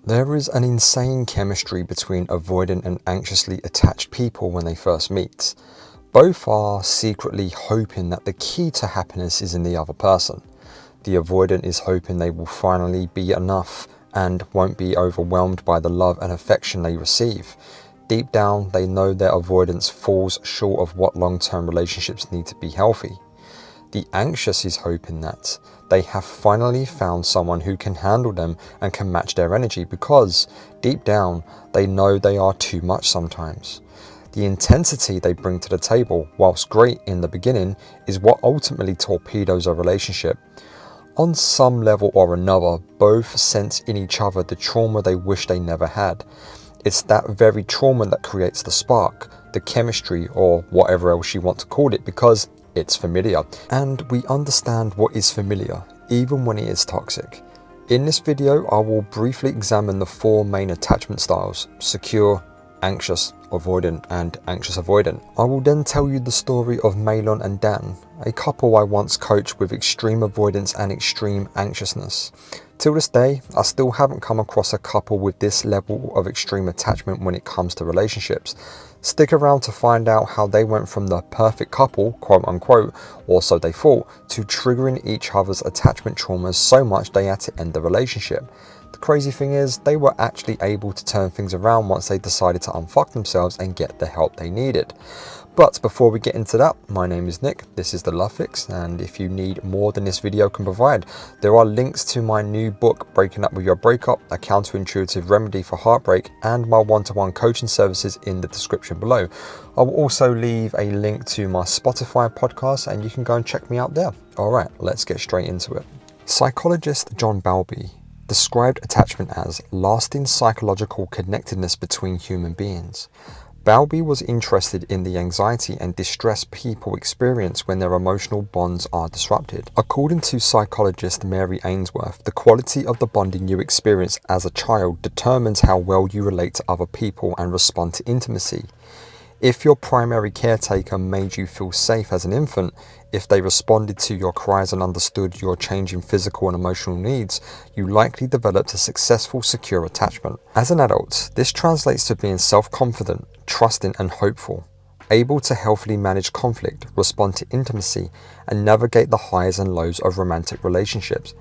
There is an insane chemistry between avoidant and anxiously attached people when they first meet. Both are secretly hoping that the key to happiness is in the other person. The avoidant is hoping they will finally be enough and won't be overwhelmed by the love and affection they receive. Deep down, they know their avoidance falls short of what long-term relationships need to be healthy. The anxious is hoping that they have finally found someone who can handle them and can match their energy, because deep down they know they are too much sometimes. The intensity they bring to the table, whilst great in the beginning, is what ultimately torpedoes a relationship. On some level or another, both sense in each other the trauma they wish they never had. It's that very trauma that creates the spark, the chemistry, or whatever else you want to call it, because it's familiar. And we understand what is familiar, even when it is toxic. In this video, I will briefly examine the 4 main attachment styles: secure, anxious, avoidant, and anxious avoidant. I will then tell you the story of Milon and Dan, a couple I once coached with extreme avoidance and extreme anxiousness. Till this day, I still haven't come across a couple with this level of extreme attachment when it comes to relationships. Stick around to find out how they went from the perfect couple, quote unquote, or so they thought, to triggering each other's attachment traumas so much they had to end the relationship. The crazy thing is, they were actually able to turn things around once they decided to unfuck themselves and get the help they needed. But before we get into that, my name is Nick, this is The Love Fix, and if you need more than this video can provide, there are links to my new book, Breaking Up With Your Breakup, a counterintuitive remedy for heartbreak, and my one-to-one coaching services in the description below. I will also leave a link to my Spotify podcast, and you can go and check me out there. Alright, let's get straight into it. Psychologist John Bowlby described attachment as lasting psychological connectedness between human beings. Bowlby was interested in the anxiety and distress people experience when their emotional bonds are disrupted. According to psychologist Mary Ainsworth, the quality of the bonding you experience as a child determines how well you relate to other people and respond to intimacy. If your primary caretaker made you feel safe as an infant, if they responded to your cries and understood your changing physical and emotional needs, you likely developed a successful, secure attachment. As an adult, this translates to being self-confident, trusting and hopeful, able to healthily manage conflict, respond to intimacy, and navigate the highs and lows of romantic relationships.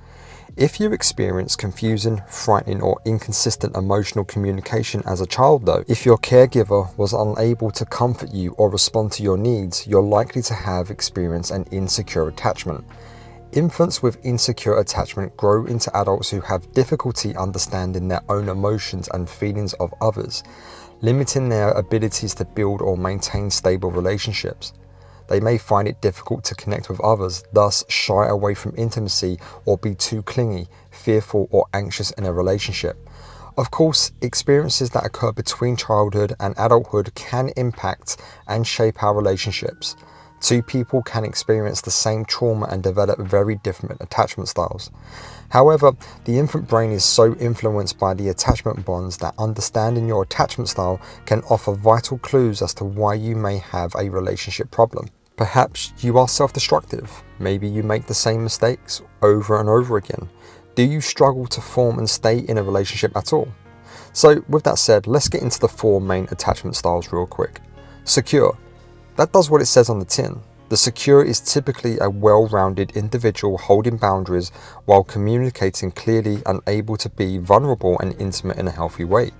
If you experience confusing, frightening, or inconsistent emotional communication as a child though, if your caregiver was unable to comfort you or respond to your needs, you're likely to have experienced an insecure attachment. Infants with insecure attachment grow into adults who have difficulty understanding their own emotions and feelings of others, limiting their abilities to build or maintain stable relationships. They may find it difficult to connect with others, thus shy away from intimacy or be too clingy, fearful or anxious in a relationship. Of course, experiences that occur between childhood and adulthood can impact and shape our relationships. Two people can experience the same trauma and develop very different attachment styles. However, the infant brain is so influenced by the attachment bonds that understanding your attachment style can offer vital clues as to why you may have a relationship problem. Perhaps you are self-destructive. Maybe you make the same mistakes over and over again. Do you struggle to form and stay in a relationship at all? So with that said, let's get into the 4 main attachment styles real quick. Secure. That does what it says on the tin. The secure is typically a well-rounded individual holding boundaries while communicating clearly and able to be vulnerable and intimate in a healthy way.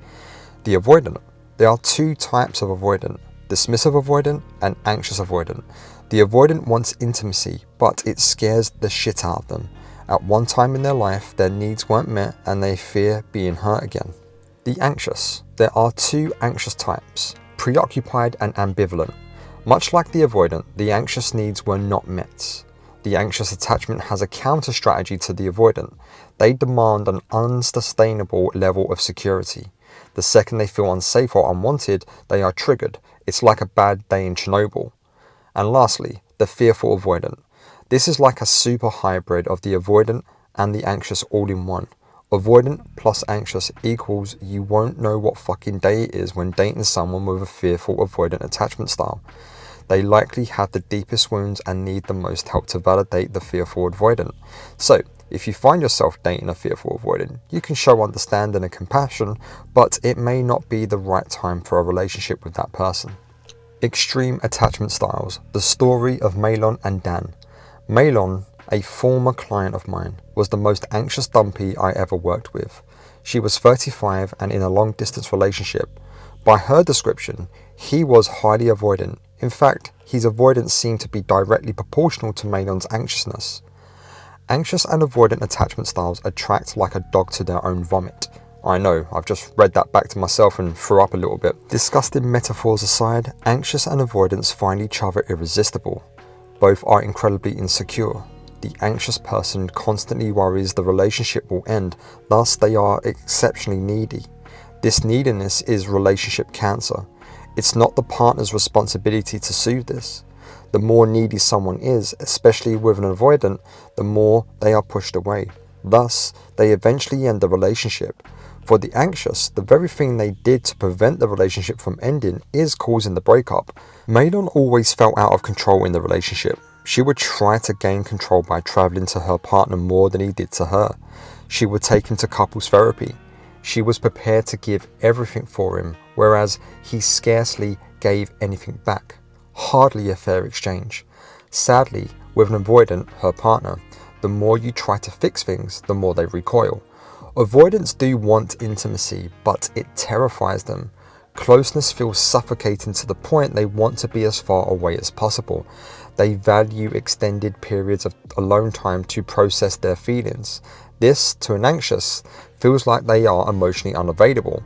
The avoidant. There are 2 types of avoidant: dismissive avoidant and anxious avoidant. The avoidant wants intimacy, but it scares the shit out of them. At one time in their life, their needs weren't met and they fear being hurt again. The anxious. There are 2 anxious types: preoccupied and ambivalent. Much like the avoidant, the anxious needs were not met. The anxious attachment has a counter strategy to the avoidant. They demand an unsustainable level of security. The second they feel unsafe or unwanted, they are triggered. It's like a bad day in Chernobyl. And lastly, the fearful avoidant. This is like a super hybrid of the avoidant and the anxious all in one. Avoidant plus anxious equals you won't know what fucking day it is when dating someone with a fearful avoidant attachment style. They likely have the deepest wounds and need the most help to validate the fearful avoidant. So, If you find yourself dating a fearful avoidant, you can show understanding and compassion, but it may not be the right time for a relationship with that person. Extreme attachment styles. The story of Milon and Dan. Milon, a former client of mine, was the most anxious dumpy I ever worked with. She was 35 and in a long distance relationship. By her description, he was highly avoidant. In fact, his avoidance seemed to be directly proportional to Milon's anxiousness. Anxious and avoidant attachment styles attract like a dog to their own vomit. I know, I've just read that back to myself and threw up a little bit. Disgusting metaphors aside, anxious and avoidance find each other irresistible. Both are incredibly insecure. The anxious person constantly worries the relationship will end, thus they are exceptionally needy. This neediness is relationship cancer. It's not the partner's responsibility to soothe this. The more needy someone is, especially with an avoidant, the more they are pushed away. Thus, they eventually end the relationship. For the anxious, the very thing they did to prevent the relationship from ending is causing the breakup. Milon always felt out of control in the relationship. She would try to gain control by traveling to her partner more than he did to her. She would take him to couples therapy. She was prepared to give everything for him, whereas he scarcely gave anything back. Hardly a fair exchange. Sadly, with an avoidant, her partner, the more you try to fix things, the more they recoil. Avoidants do want intimacy, but it terrifies them. Closeness feels suffocating to the point they want to be as far away as possible. They value extended periods of alone time to process their feelings. This, to an anxious, feels like they are emotionally unavailable.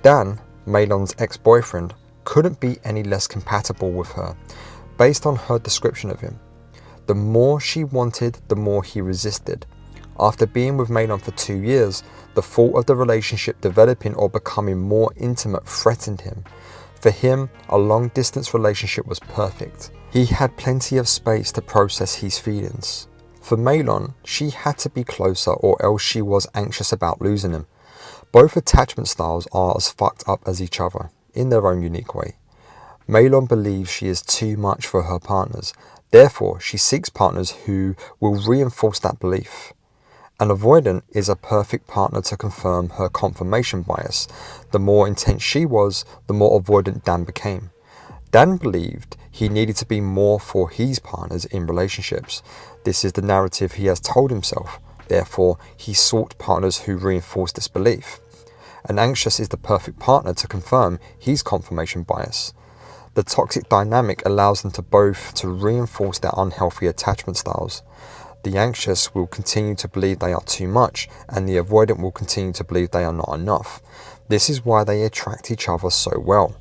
Dan, Milon's ex-boyfriend, couldn't be any less compatible with her, based on her description of him. The more she wanted, the more he resisted. After being with Milon for 2 years, the thought of the relationship developing or becoming more intimate threatened him. For him, a long-distance relationship was perfect. He had plenty of space to process his feelings. For Milon, she had to be closer or else she was anxious about losing him. Both attachment styles are as fucked up as each other, in their own unique way. Milon believes she is too much for her partners, therefore she seeks partners who will reinforce that belief. An avoidant is a perfect partner to confirm her confirmation bias. The more intense she was, the more avoidant Dan became. Dan believed he needed to be more for his partners in relationships. This is the narrative he has told himself. Therefore, he sought partners who reinforce this belief. An anxious is the perfect partner to confirm his confirmation bias. The toxic dynamic allows them to both to reinforce their unhealthy attachment styles. The anxious will continue to believe they are too much, and the avoidant will continue to believe they are not enough. This is why they attract each other so well.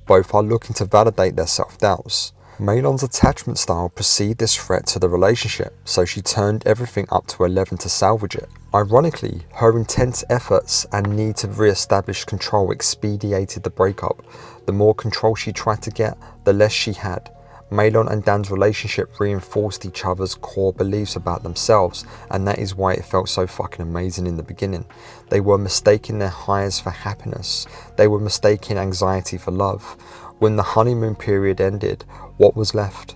Both are looking to validate their self-doubts. Milon's attachment style perceived this threat to the relationship, so she turned everything up to 11 to salvage it. Ironically, her intense efforts and need to re-establish control expedited the breakup. The more control she tried to get, the less she had. Milon and Dan's relationship reinforced each other's core beliefs about themselves, and that is why it felt so fucking amazing in the beginning. They were mistaking their highs for happiness. They were mistaking anxiety for love. When the honeymoon period ended, what was left?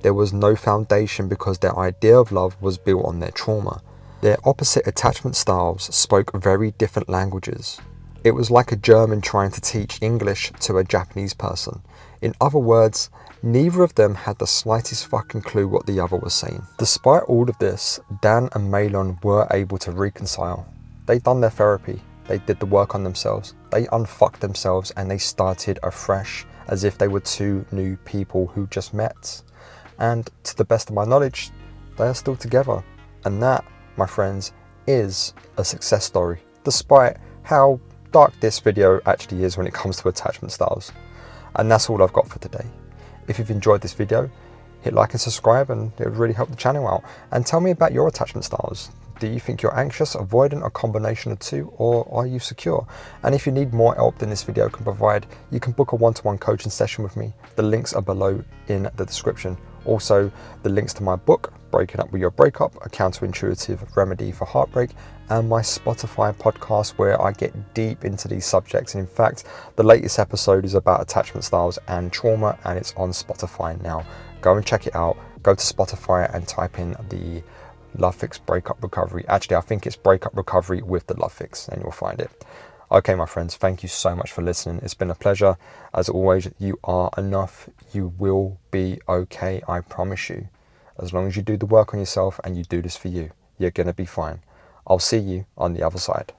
There was no foundation because their idea of love was built on their trauma. Their opposite attachment styles spoke very different languages. It was like a German trying to teach English to a Japanese person. In other words, neither of them had the slightest fucking clue what the other was saying. Despite all of this, Dan and Milon were able to reconcile. They'd done their therapy, they did the work on themselves, they unfucked themselves and they started afresh as if they were two new people who just met. And to the best of my knowledge, they are still together. And that, my friends, is a success story, despite how dark this video actually is when it comes to attachment styles. And that's all I've got for today. If you've enjoyed this video, hit like and subscribe, and it would really help the channel out. And tell me about your attachment styles. Do you think you're anxious, avoidant, a combination of two, or are you secure? And if you need more help than this video can provide, you can book a one-to-one coaching session with me. The links are below in the description. Also, the links to my book, Breaking Up With Your Breakup, a counterintuitive remedy for heartbreak, and my Spotify podcast where I get deep into these subjects. And in fact, the latest episode is about attachment styles and trauma, and it's on Spotify now. Go and check it out. Go to Spotify and type in the Love Fix Breakup Recovery. Actually, I think it's Breakup Recovery with the Love Fix, and you'll find it. Okay, my friends, thank you so much for listening. It's been a pleasure. As always, you are enough. You will be okay, I promise you. As long as you do the work on yourself and you do this for you, you're going to be fine. I'll see you on the other side.